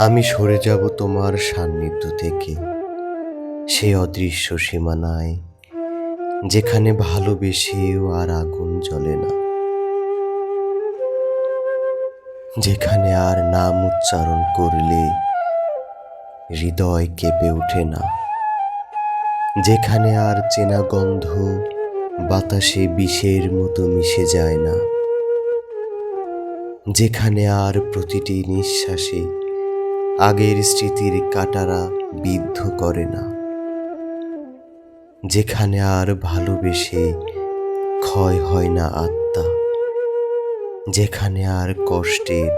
আমি সরে যাব তোমার সান্নিধ্য থেকে, সেই অদৃশ্য সীমানায়, যেখানে ভালোবেসেও আর আগুন জ্বলে না, যেখানে আর নাম উচ্চারণ করলে হৃদয় কেঁপে ওঠে না, যেখানে আর চেনা গন্ধ বাতাসে বিষের মতো মিশে যায় না, যেখানে আর প্রতিটি নিঃশ্বাসে আগের স্মৃতির কাঁটারা বিদ্ধ করে না, যেখানে আর ভালোবেসে ক্ষয় হয় না আত্মা, যেখানে আর কষ্টের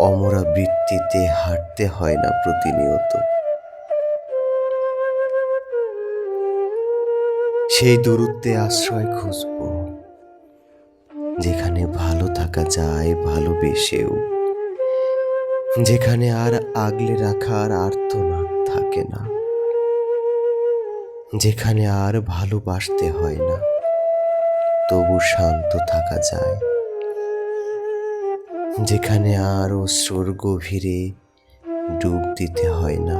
অমরাবৃত্তিতে হাঁটতে হয় না প্রতিনিয়ত। সেই দূরত্বে আশ্রয় খুঁজব, যেখানে ভালো থাকা যায় ভালোবেসেও, যেখানে আর আগলে রাখার আর্তনাদ থাকে না, যেখানে আর ভালোবাসতে হয় না তবু শান্ত থাকা যায়, যেখানে আর অশ্রুর গভীরে ডুব দিতে হয় না,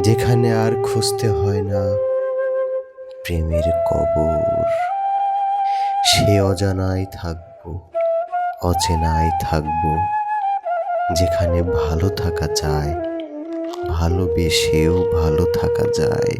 যেখানে আর খুঁজতে হয় না প্রেমের কবর। সে অজানায় থাকবো, অচেনায় থাকবো, যেখানে ভালো থাকা যায় ভালোবেসেও ভালো থাকা যায়।